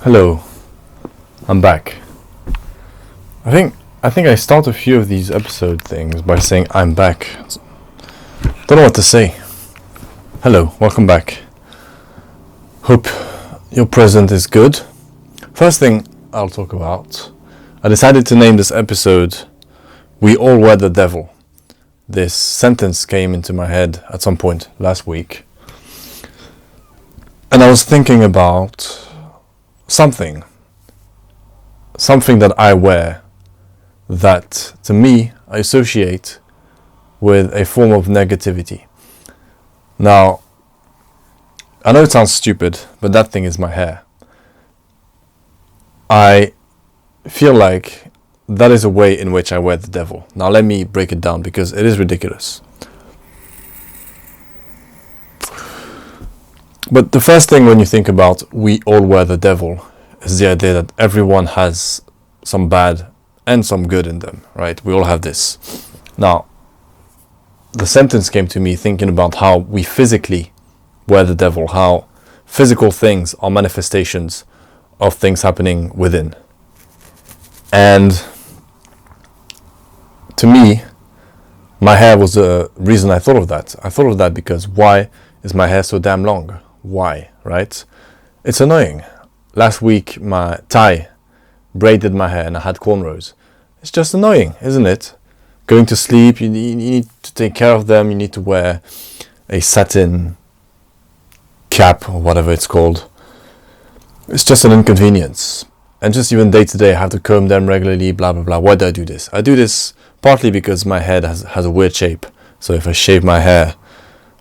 Hello, I'm back. I think I start a few of these episode things by saying I'm back. Don't know what to say. Hello, welcome back. Hope your present is good. First thing I'll talk about, I decided to name this episode We All Were the Devil. This sentence came into my head at some point last week. And I was thinking about something that I wear that to me I associate with a form of negativity. Now, I know it sounds stupid, but that thing is my hair. I feel like that is a way in which I wear the devil. Now let me break it down because it is ridiculous. But the first thing when you think about we all wear the devil is the idea that everyone has some bad and some good in them, right? We all have this. Now, the sentence came to me thinking about how we physically wear the devil, how physical things are manifestations of things happening within. And to me, my hair was the reason I thought of that. I thought of that because why is my hair so damn long? Why, right? It's annoying. Last week, my Thai braided my hair and I had cornrows. It's just annoying, isn't it? Going to sleep, you need to take care of them. You need to wear a satin cap or whatever it's called. It's just an inconvenience. And just even day to day, I have to comb them regularly, blah, blah, blah. Why do I do this? I do this partly because my head has a weird shape. So if I shave my hair,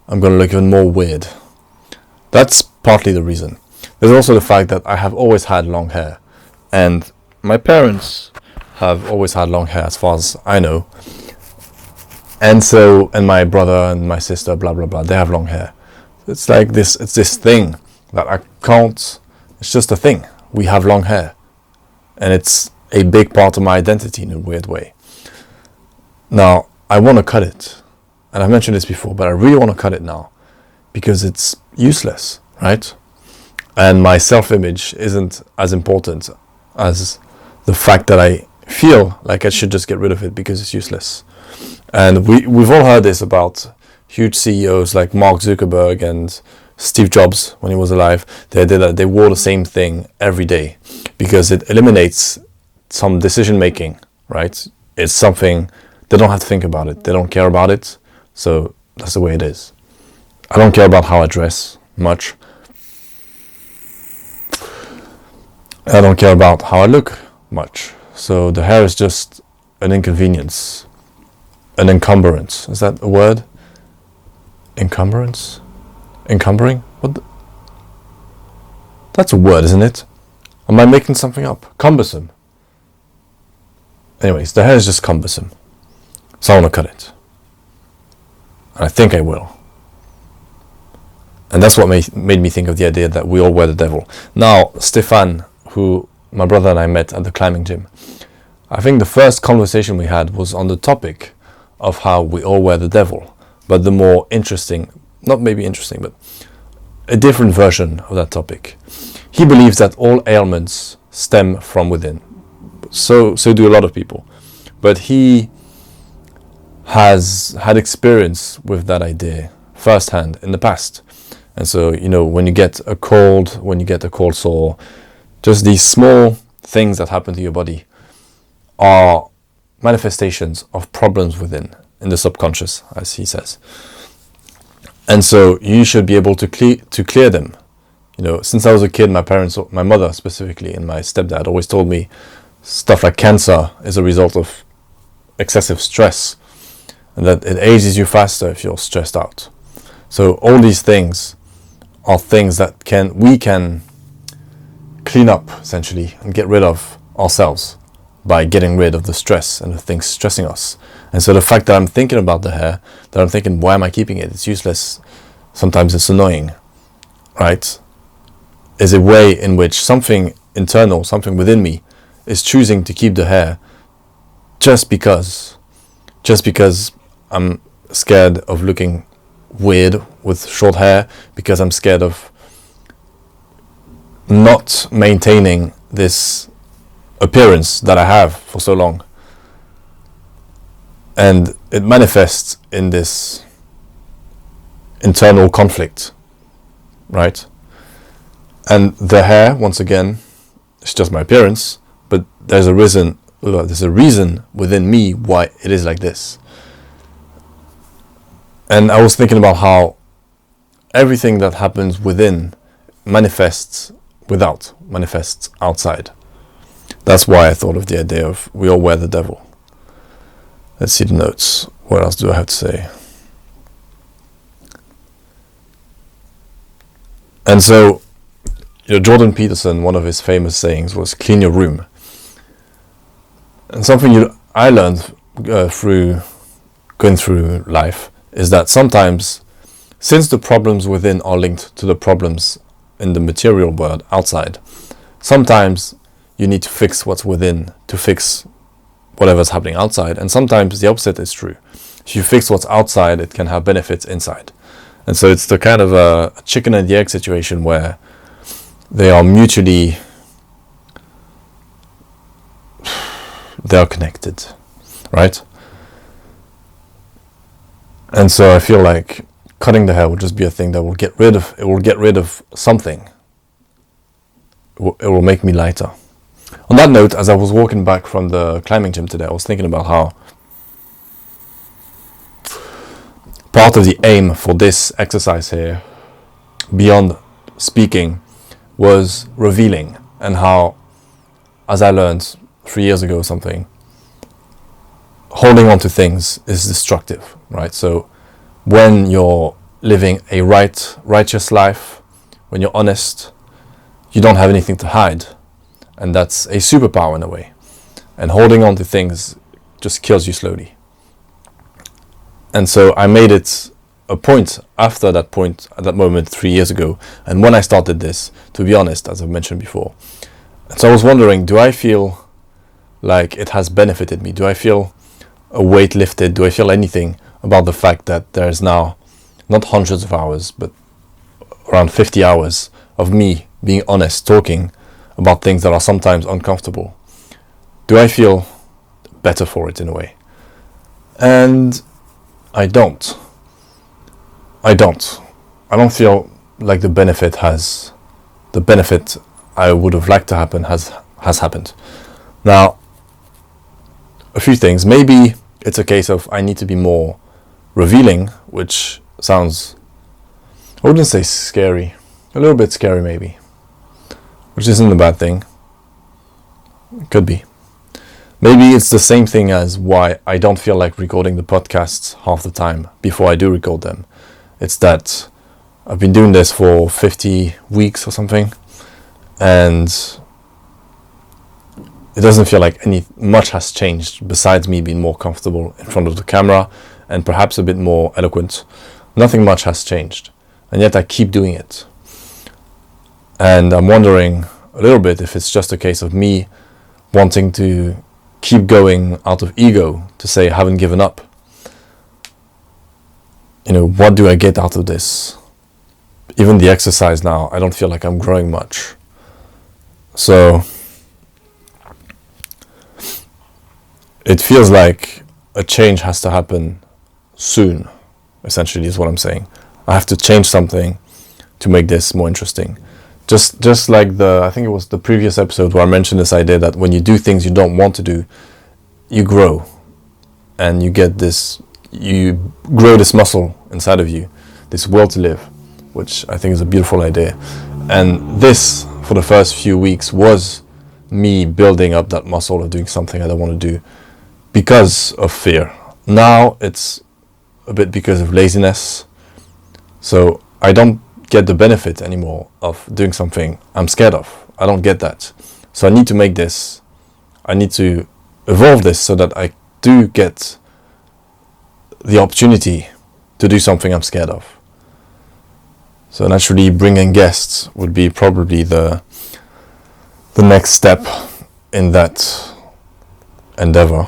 I'm going to look even more weird. That's partly the reason. There's also the fact that I have always had long hair. And my parents have always had long hair as far as I know. And my brother and my sister, blah, blah, blah, they have long hair. It's like this, it's this thing that I can't, it's just a thing. We have long hair. And it's a big part of my identity in a weird way. Now, I want to cut it. And I've mentioned this before, but I really want to cut it now. Because it's useless, right? And my self-image isn't as important as the fact that I feel like I should just get rid of it because it's useless. And we've all heard this about huge CEOs like Mark Zuckerberg and Steve Jobs when he was alive. They wore the same thing every day because it eliminates some decision making, right? It's something, they don't have to think about it. They don't care about it. So that's the way it is. I don't care about how I dress much. I don't care about how I look much. So the hair is just an inconvenience, an encumbrance. Is that a word? Encumbrance? Encumbering? That's a word, isn't it? Am I making something up? Cumbersome. Anyways, the hair is just cumbersome. So I want to cut it. And I think I will. And that's what made me think of the idea that we all wear the devil. Now, Stefan, who my brother and I met at the climbing gym, I think the first conversation we had was on the topic of how we all wear the devil. But the more interesting, not maybe interesting, but a different version of that topic. He believes that all ailments stem from within. So do a lot of people. But he has had experience with that idea firsthand in the past. And so, when you get a cold, sore, just these small things that happen to your body are manifestations of problems within, in the subconscious, as he says. And so you should be able to clear them. Since I was a kid, my mother specifically, and my stepdad always told me stuff like cancer is a result of excessive stress, and that it ages you faster if you're stressed out. So all these things are things that we can clean up, essentially, and get rid of ourselves by getting rid of the stress and the things stressing us. And so the fact that I'm thinking about the hair, that I'm thinking, why am I keeping it? It's useless. Sometimes it's annoying, right? Is a way in which something internal, something within me, is choosing to keep the hair just because I'm scared of looking weird with short hair, because I'm scared of not maintaining this appearance that I have for so long. And it manifests in this internal conflict, right? And the hair, once again, it's just my appearance, but there's a reason within me why it is like this. And I was thinking about how everything that happens within manifests outside. That's why I thought of the idea of we all wear the devil. Let's see the notes. What else do I have to say? And so, Jordan Peterson, one of his famous sayings was clean your room. And something I learned through going through life is that sometimes, since the problems within are linked to the problems in the material world outside, sometimes you need to fix what's within to fix whatever's happening outside, and sometimes the opposite is true. If you fix what's outside, it can have benefits inside. And so it's the kind of a chicken and the egg situation where they are connected, right? And so I feel like cutting the hair will just be a thing that will get rid of something. It will make me lighter. On that note, as I was walking back from the climbing gym today, I was thinking about how part of the aim for this exercise here, beyond speaking, was revealing, and how, as I learned 3 years ago or something, holding on to things is destructive, right? So when you're living a righteous life, when you're honest, you don't have anything to hide. And that's a superpower in a way. And holding on to things just kills you slowly. And so I made it a point at that moment 3 years ago. And when I started this, to be honest, as I've mentioned before. And so I was wondering, do I feel like it has benefited me? Do I feel a weight lifted? Do I feel anything about the fact that there's now not hundreds of hours, but around 50 hours of me being honest, talking about things that are sometimes uncomfortable? Do I feel better for it in a way? And I don't. I don't feel like the benefit I would have liked to happen has happened. Now, a few things. Maybe it's a case of I need to be more revealing, which sounds, I wouldn't say scary, a little bit scary maybe, which isn't a bad thing. It could be. Maybe it's the same thing as why I don't feel like recording the podcasts half the time before I do record them. It's that I've been doing this for 50 weeks or something, and it doesn't feel like much has changed besides me being more comfortable in front of the camera and perhaps a bit more eloquent. Nothing much has changed, and yet I keep doing it. And I'm wondering a little bit if it's just a case of me wanting to keep going out of ego, to say I haven't given up. What do I get out of this? Even the exercise now, I don't feel like I'm growing much. So it feels like a change has to happen soon, essentially, is what I'm saying. I have to change something to make this more interesting. Just like I think it was the previous episode where I mentioned this idea that when you do things you don't want to do, you grow, and you grow this muscle inside of you, this will to live, which I think is a beautiful idea. And this, for the first few weeks, was me building up that muscle of doing something I don't want to do because of fear. Now it's a bit because of laziness. So I don't get the benefit anymore of doing something I'm scared of. I don't get that. So I need to evolve this so that I do get the opportunity to do something I'm scared of. So naturally, bringing guests would be probably the next step in that endeavor.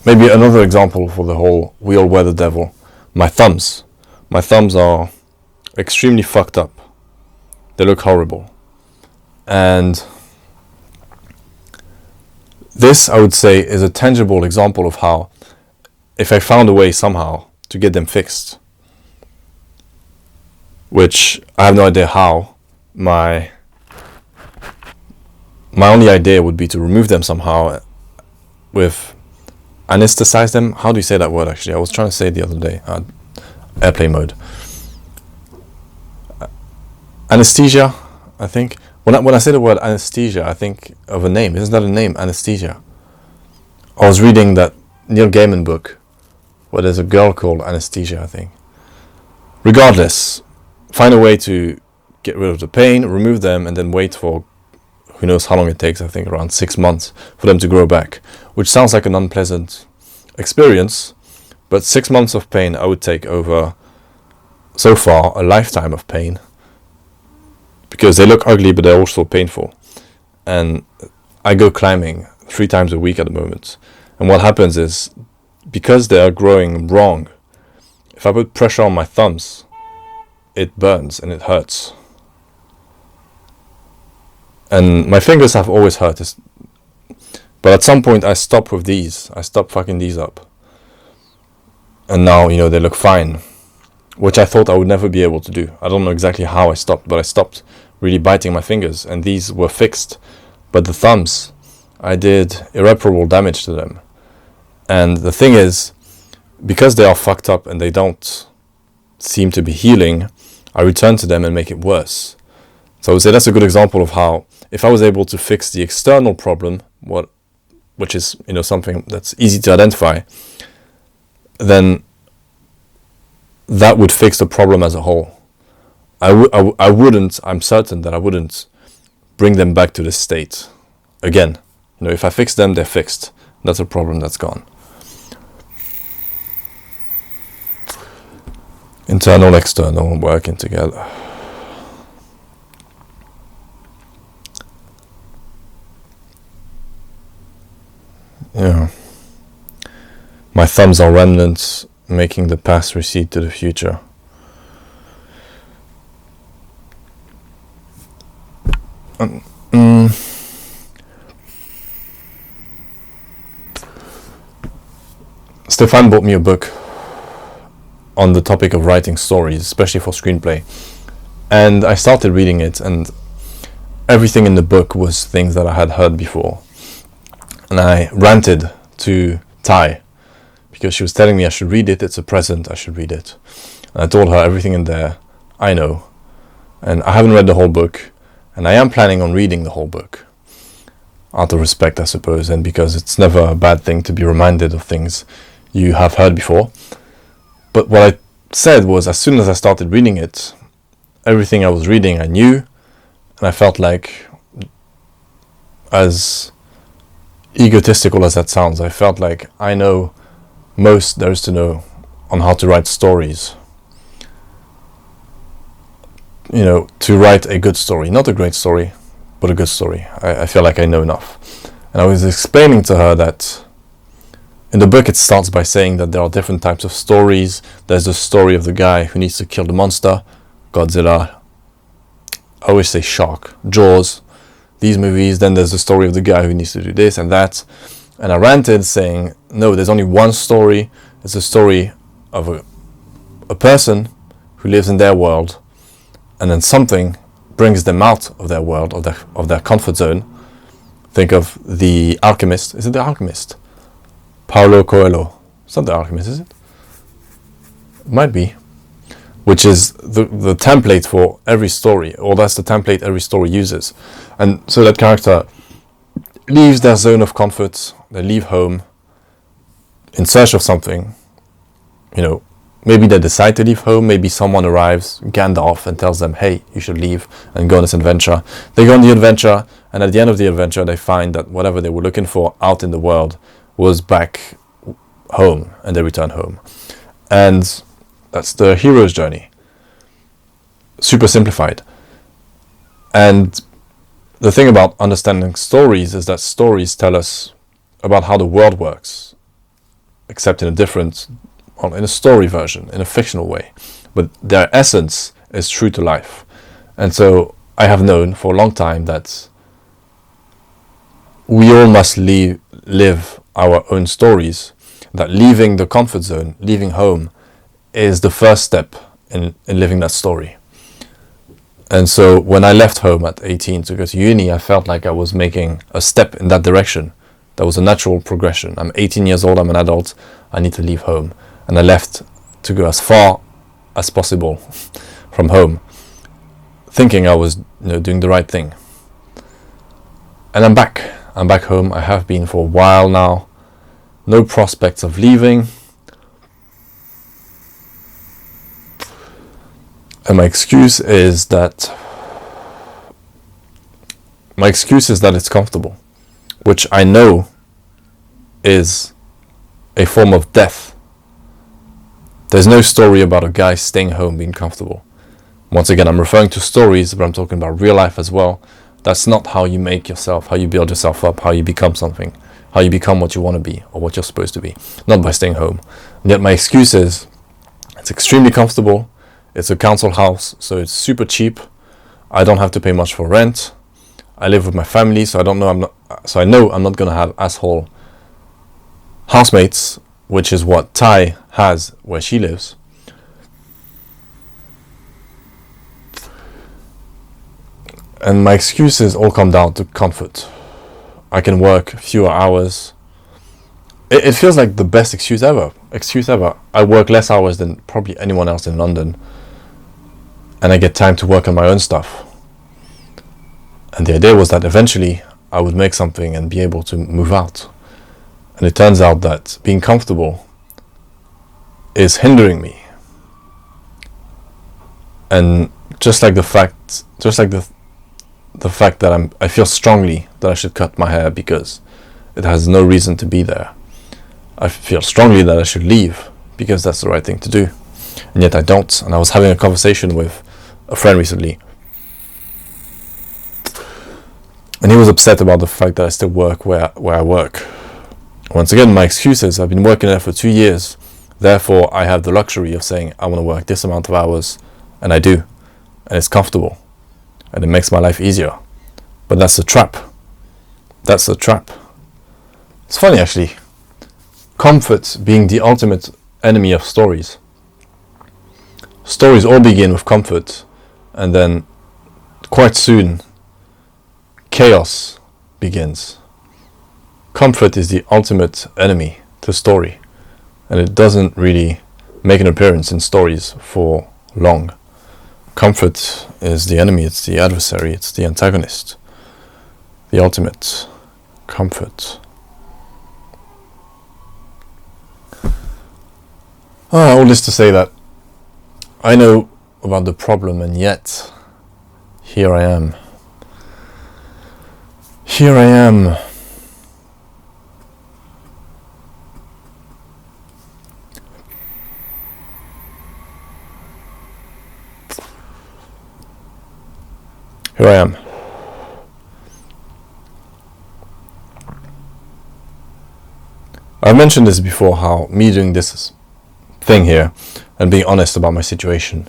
Maybe another example for the whole we all wear the devil. my thumbs. My thumbs are extremely fucked up. They look horrible. And this, I would say, is a tangible example of how, if I found a way somehow to get them fixed, which I have no idea how, my only idea would be to remove them somehow with anesthetize them. How do you say that word actually? I was trying to say it the other day. Airplane mode. Anesthesia, I think. When I say the word anesthesia, I think of a name. Isn't that a name? Anesthesia. I was reading that Neil Gaiman book where there's a girl called Anesthesia, I think. Regardless, find a way to get rid of the pain, remove them, and then wait for who knows how long it takes. I think around 6 months for them to grow back, which sounds like an unpleasant experience, but 6 months of pain I would take over, so far, a lifetime of pain, because they look ugly but they're also painful. And I go climbing 3 times a week at the moment, and what happens is, because they are growing wrong, if I put pressure on my thumbs, it burns and it hurts. And my fingers have always hurt, but at some point I stopped with these. I stopped fucking these up, and now, you know, they look fine, which I thought I would never be able to do. I don't know exactly how I stopped, but I stopped really biting my fingers, and these were fixed. But the thumbs, I did irreparable damage to them. And the thing is, because they are fucked up and they don't seem to be healing, I return to them and make it worse. So I would say that's a good example of how, if I was able to fix the external problem, which is, you know, something that's easy to identify, then that would fix the problem as a whole. I'm certain that I wouldn't bring them back to this state again. You know, if I fix them, they're fixed. That's a problem that's gone. Internal, external, working together. Yeah. My thumbs are remnants, making the past recede to the future. Stefan bought me a book on the topic of writing stories, especially for screenplay. And I started reading it, and everything in the book was things that I had heard before. And I ranted to Ty, because she was telling me I should read it, it's a present, I should read it. And I told her everything in there, I know. And I haven't read the whole book, and I am planning on reading the whole book. Out of respect, I suppose, and because it's never a bad thing to be reminded of things you have heard before. But what I said was, as soon as I started reading it, everything I was reading I knew, and I felt like, as egotistical as that sounds, I felt like I know most there is to know on how to write stories. You know, to write a good story, not a great story, but a good story. I feel like I know enough. And I was explaining to her that in the book it starts by saying that there are different types of stories. There's the story of the guy who needs to kill the monster, Godzilla, I always say Shark, Jaws, these movies. Then there's the story of the guy who needs to do this and that. And I ranted saying, no, there's only one story. It's a story of a person who lives in their world, and then something brings them out of their world, of their comfort zone. Think of The Alchemist. Is it The Alchemist? Paulo Coelho. It's not The Alchemist, is it? It might be. Which is the template for every story, or that's the template every story uses. And so that character leaves their zone of comfort, they leave home in search of something. You know, maybe they decide to leave home, maybe someone arrives, Gandalf, and tells them, hey, you should leave and go on this adventure. They go on the adventure, and at the end of the adventure they find that whatever they were looking for out in the world was back home, and they return home. And that's the hero's journey. Super simplified. And the thing about understanding stories is that stories tell us about how the world works, except in a different in a story version, in a fictional way, but their essence is true to life. And so I have known for a long time that we all must live our own stories, that leaving the comfort zone, leaving home, is the first step in living that story. And so when I left home at 18 to go to uni, I felt like I was making a step in that direction. That was a natural progression. I'm 18 years old, I'm an adult, I need to leave home. And I left to go as far as possible from home, thinking I was doing the right thing. And I'm back. I'm back home. I have been for a while now. No prospects of leaving. And my excuse is that it's comfortable, which I know is a form of death. There's no story about a guy staying home being comfortable. Once again, I'm referring to stories, but I'm talking about real life as well. That's not how you make yourself, how you build yourself up, how you become something, how you become what you want to be or what you're supposed to be, not by staying home. And yet my excuse is it's extremely comfortable. It's a council house, so it's super cheap. I don't have to pay much for rent. I live with my family, so I know I'm not gonna have asshole housemates, which is what Ty has where she lives. And my excuses all come down to comfort. I can work fewer hours. It feels like the best excuse ever. I work less hours than probably anyone else in London. And I get time to work on my own stuff. And the idea was that eventually I would make something and be able to move out. And it turns out that being comfortable is hindering me. And just like the fact that I feel strongly that I should cut my hair because it has no reason to be there. I feel strongly that I should leave because that's the right thing to do. And yet I don't. And I was having a conversation with a friend recently. And he was upset about the fact that I still work where I work. Once again, my excuse is I've been working there for 2 years. Therefore, I have the luxury of saying I want to work this amount of hours. And I do. And it's comfortable. And it makes my life easier. But that's a trap. That's a trap. It's funny actually. Comfort being the ultimate enemy of stories. Stories all begin with comfort, and then quite soon chaos begins. Comfort is the ultimate enemy to story, and it doesn't really make an appearance in stories for long. Comfort is the enemy, it's the adversary, it's the antagonist. The ultimate comfort. All this to say that I know about the problem, and yet here I am. Here I am. Here I am. I've mentioned this before, how me doing this thing here and being honest about my situation,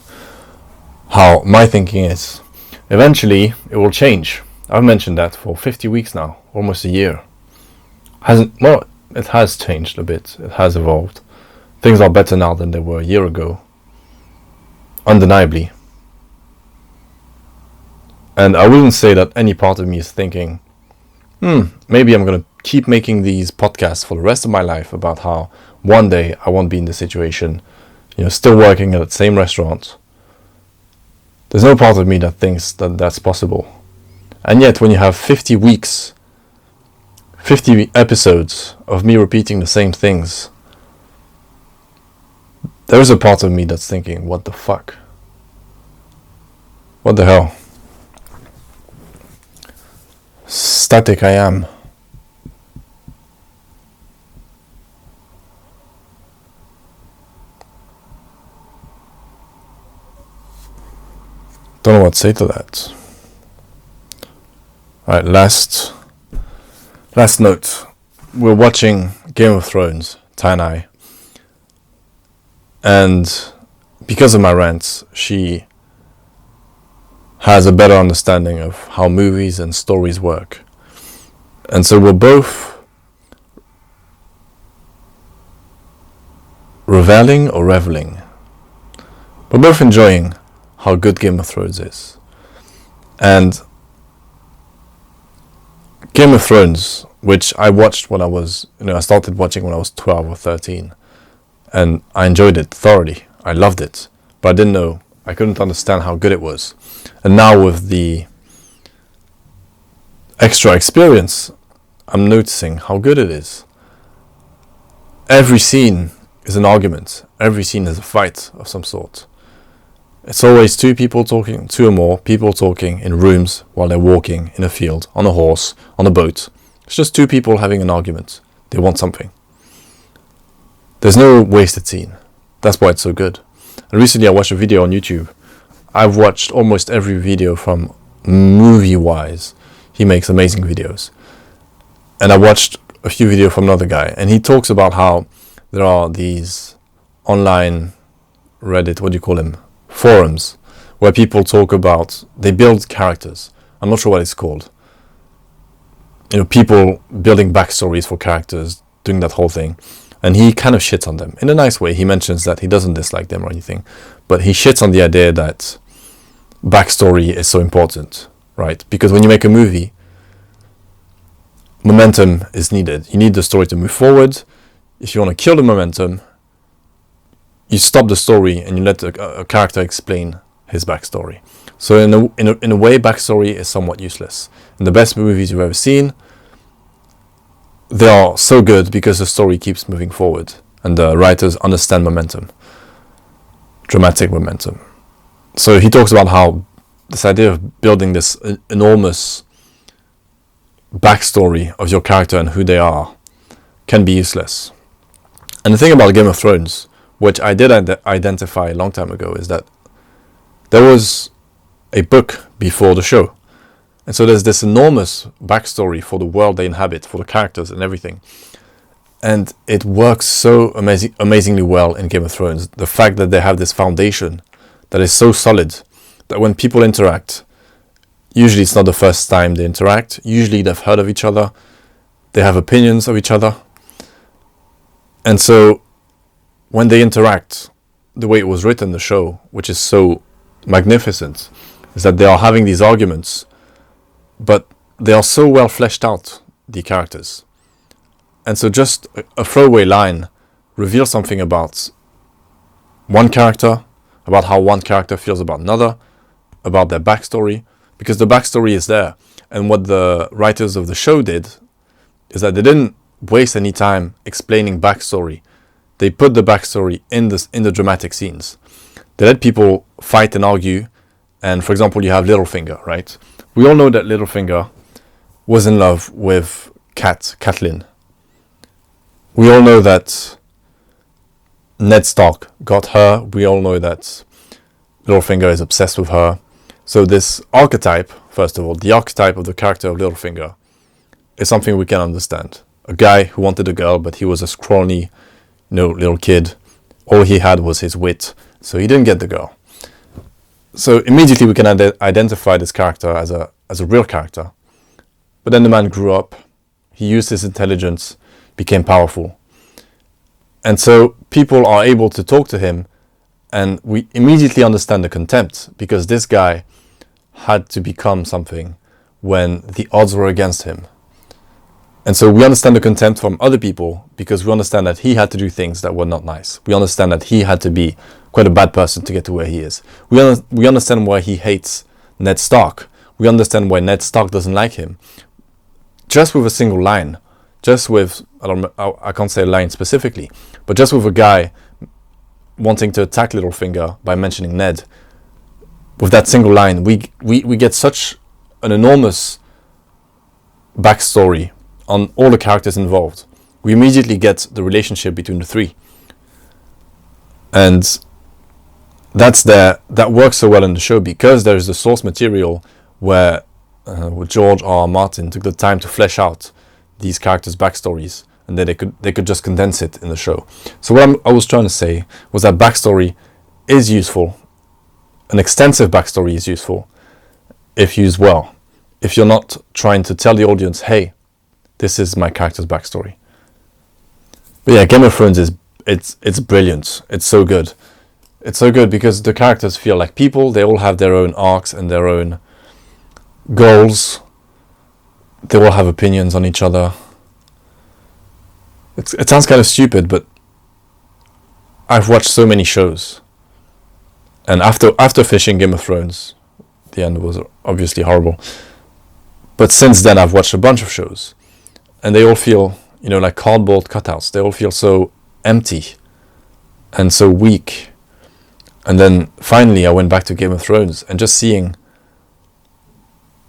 how my thinking is, eventually it will change. I've mentioned that for 50 weeks now, almost a year. It has changed a bit, it has evolved. Things are better now than they were a year ago, undeniably. And I wouldn't say that any part of me is thinking, maybe I'm going to keep making these podcasts for the rest of my life about how one day I won't be in this situation, still working at the same restaurant. There's no part of me that thinks that that's possible. And yet when you have 50 weeks, 50 episodes of me repeating the same things, there is a part of me that's thinking, what the fuck? What the hell? Static I am. Don't know what to say to that. Alright, last note. We're watching Game of Thrones, Ty and I. And because of my rants, she has a better understanding of how movies and stories work. And so we're both reveling. We're both enjoying how good Game of Thrones is. And Game of Thrones, which I watched when I started watching when I was 12 or 13. And I enjoyed it thoroughly. I loved it. But I couldn't understand how good it was. And now with the extra experience, I'm noticing how good it is. Every scene is an argument. Every scene is a fight of some sort. It's always two or more people talking in rooms while they're walking in a field, on a horse, on a boat. It's just two people having an argument. They want something. There's no wasted scene. That's why it's so good. And recently I watched a video on YouTube. I've watched almost every video from Movie-Wise. He makes amazing videos. And I watched a few videos from another guy, and he talks about how there are these online Reddit, forums, where people talk about, they build characters. I'm not sure what it's called. People building backstories for characters, doing that whole thing. And he kind of shits on them in a nice way. He mentions that he doesn't dislike them or anything, but he shits on the idea that backstory is so important, right? Because when you make a movie, momentum is needed. You need the story to move forward. If you want to kill the momentum, you stop the story and you let a character explain his backstory. So in a way, backstory is somewhat useless. In the best movies you've ever seen, they are so good because the story keeps moving forward and the writers understand momentum, dramatic momentum. So he talks about how this idea of building this enormous backstory of your character and who they are can be useless. And the thing about Game of Thrones, which I did identify a long time ago, is that there was a book before the show. And so there's this enormous backstory for the world they inhabit, for the characters and everything. And it works so amazingly well in Game of Thrones. The fact that they have this foundation that is so solid that when people interact, usually it's not the first time they interact. Usually they've heard of each other. They have opinions of each other. And so when they interact, the way it was written, the show, which is so magnificent, is that they are having these arguments, but they are so well fleshed out, the characters. And so just a throwaway line reveals something about one character, about how one character feels about another, about their backstory, because the backstory is there. And what the writers of the show did is that they didn't waste any time explaining backstory. They put the backstory in the dramatic scenes. They let people fight and argue. And for example, you have Littlefinger, right? We all know that Littlefinger was in love with Catelyn. We all know that Ned Stark got her. We all know that Littlefinger is obsessed with her. So this archetype, first of all, the archetype of the character of Littlefinger is something we can understand. A guy who wanted a girl, but he was a scrawny, little kid. All he had was his wit, so he didn't get the girl. So immediately we can identify this character as a real character. But then the man grew up, he used his intelligence, became powerful. And so people are able to talk to him, and we immediately understand the contempt, because this guy had to become something when the odds were against him. And so we understand the contempt from other people because we understand that he had to do things that were not nice. We understand that he had to be quite a bad person to get to where he is. We understand why he hates Ned Stark. We understand why Ned Stark doesn't like him. Just with a single line, just with, I can't say a line specifically, but just with a guy wanting to attack Littlefinger by mentioning Ned, with that single line, we get such an enormous backstory on all the characters involved. We immediately get the relationship between the three. And that works so well in the show because there is the source material where George R. R. Martin took the time to flesh out these characters' backstories and then they could just condense it in the show. So what I was trying to say was that backstory is useful. An extensive backstory is useful if used well. If you're not trying to tell the audience, hey, this is my character's backstory. But yeah, Game of Thrones it's brilliant. It's so good. It's so good because the characters feel like people. They all have their own arcs and their own goals. They all have opinions on each other. It sounds kind of stupid, but I've watched so many shows. And after finishing Game of Thrones, the end was obviously horrible. But since then, I've watched a bunch of shows. And they all feel, like cardboard cutouts. They all feel so empty and so weak. And then finally I went back to Game of Thrones and just seeing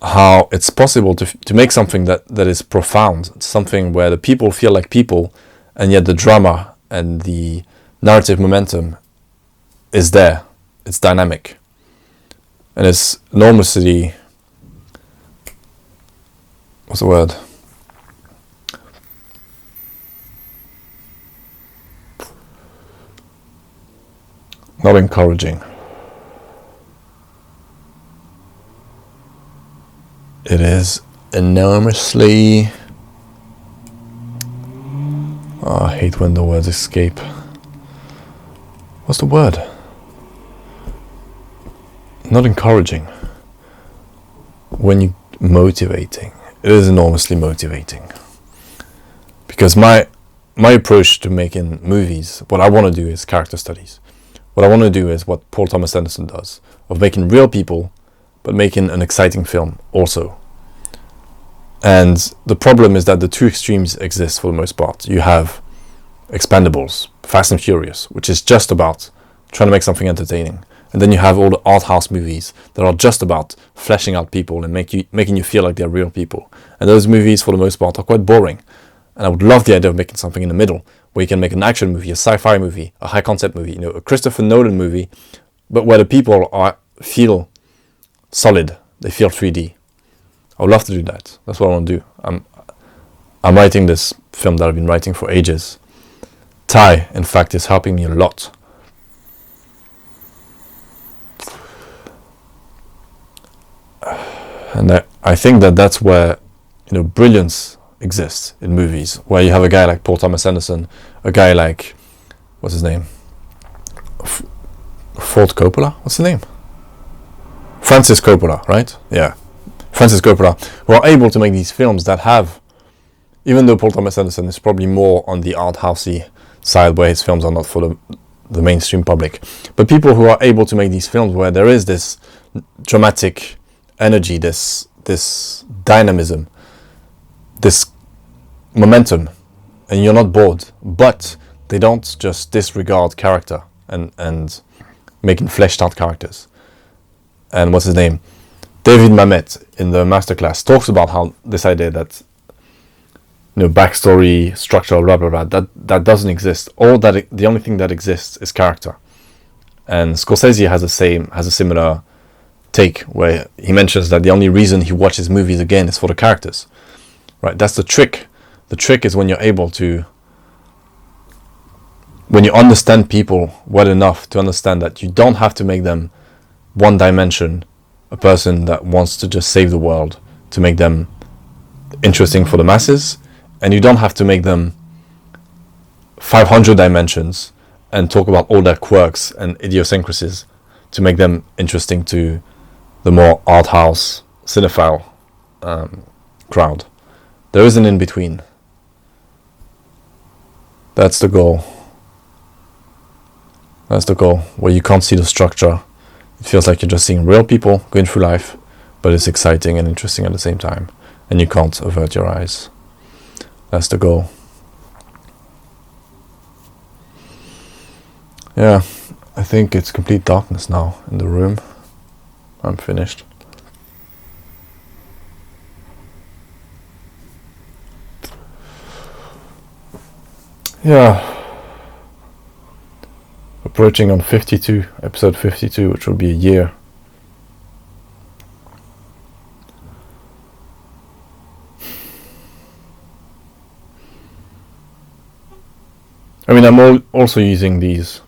how it's possible to make something that is profound, something where the people feel like people, and yet the drama and the narrative momentum is there. It's dynamic. And it's enormously... what's the word? Not encouraging. It is enormously... oh, I hate when the words escape. What's the word? Not encouraging. When you... motivating. It is enormously motivating. Because my approach to making movies, what I want to do is character studies. What I want to do is what Paul Thomas Anderson does, of making real people, but making an exciting film also. And the problem is that the two extremes exist for the most part. You have Expendables, Fast and Furious, which is just about trying to make something entertaining. And then you have all the art house movies that are just about fleshing out people and making you feel like they're real people. And those movies, for the most part, are quite boring. And I would love the idea of making something in the middle, where you can make an action movie, a sci-fi movie, a high concept movie, a Christopher Nolan movie, but where the people feel solid, they feel 3D. I would love to do that. That's what I want to do. I'm writing this film that I've been writing for ages. Ty, in fact, is helping me a lot. And I think that's where brilliance exists in movies, where you have a guy like Paul Thomas Anderson, a guy like, what's his name? Ford Coppola? What's the name? Francis Coppola, right? Yeah. Francis Coppola, who are able to make these films that have, even though Paul Thomas Anderson is probably more on the art housey side, where his films are not for the mainstream public, but people who are able to make these films where there is this dramatic energy, this dynamism, this momentum, and you're not bored, but they don't just disregard character and making fleshed out characters. And what's his name? David Mamet in the masterclass talks about how this idea that backstory, structure, blah blah blah, that doesn't exist. The only thing that exists is character. And Scorsese has a similar take, where he mentions that the only reason he watches movies again is for the characters. Right? That's the trick. The trick is when you understand people well enough to understand that you don't have to make them one dimension, a person that wants to just save the world, to make them interesting for the masses, and you don't have to make them 500 dimensions and talk about all their quirks and idiosyncrasies to make them interesting to the more art house cinephile crowd. There is an in-between. That's the goal. That's the goal, where you can't see the structure. It feels like you're just seeing real people going through life, but it's exciting and interesting at the same time, and you can't avert your eyes. That's the goal. Yeah, I think it's complete darkness now in the room. I'm finished. Yeah. Approaching on 52, episode 52, which will be a year. I mean, also using these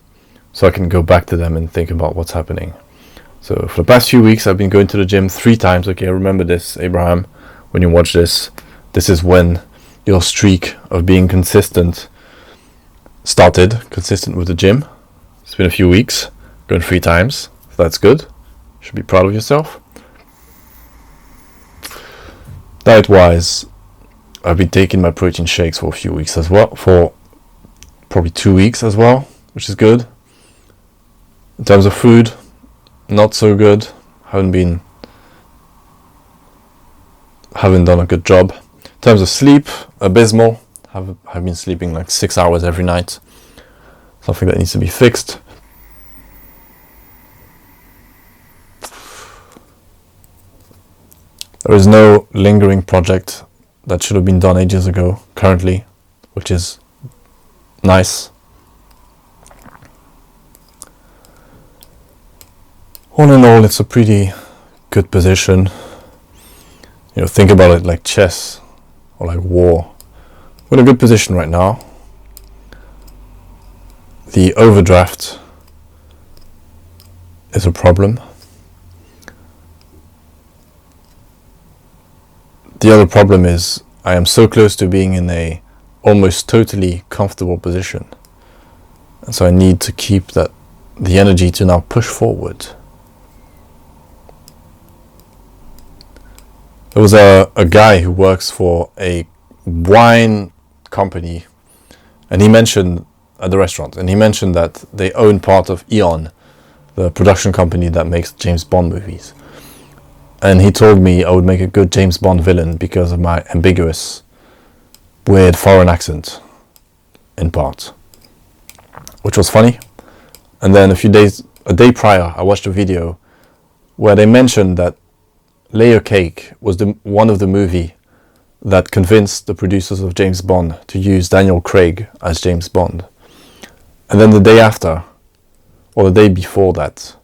so I can go back to them and think about what's happening. So for the past few weeks, I've been going to the gym 3 times. Okay, remember this, Abraham. When you watch this, this is when your streak of being consistent started. Consistent with the gym. It's been a few weeks, going 3 times. So that's good. You should be proud of yourself. Diet-wise, I've been taking my protein shakes for a few weeks as well. For probably 2 weeks as well, which is good. In terms of food, not so good. Haven't done a good job. In terms of sleep, abysmal. Have been sleeping like 6 hours every night. Something that needs to be fixed. There is no lingering project that should have been done ages ago currently, which is nice. All in all, it's a pretty good position. You know, think about it like chess or like war. We're in a good position right now. The overdraft is a problem. The other problem is I am so close to being in a almost totally comfortable position. And so I need to keep the energy to now push forward. There was a guy who works for a wine company, and he mentioned at the restaurant, and he mentioned that they own part of Eon, the production company that makes James Bond movies. And he told me I would make a good James Bond villain because of my ambiguous, weird foreign accent, in part. Which was funny. And then a day prior, I watched a video where they mentioned that Layer Cake was one of the movie that convinced the producers of James Bond to use Daniel Craig as James Bond. And then the day after, or the day before that,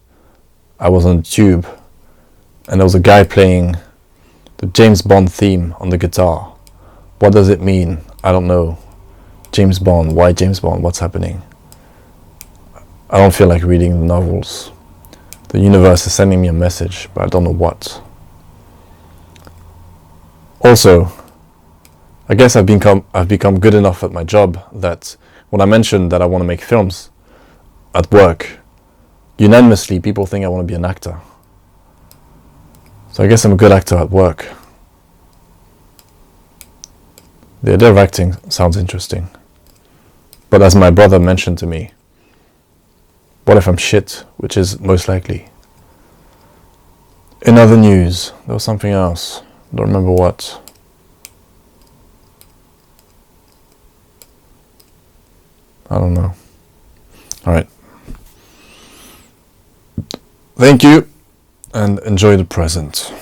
I was on Tube, and there was a guy playing the James Bond theme on the guitar. What does it mean? I don't know. James Bond, why James Bond? What's happening? I don't feel like reading the novels. The universe is sending me a message, but I don't know what. Also, I guess I've become good enough at my job that when I mentioned that I want to make films at work, unanimously people think I want to be an actor. So I guess I'm a good actor at work. The idea of acting sounds interesting. But as my brother mentioned to me, what if I'm shit, which is most likely? In other news, there was something else. Don't remember what. I don't know. Alright. Thank you, and enjoy the present.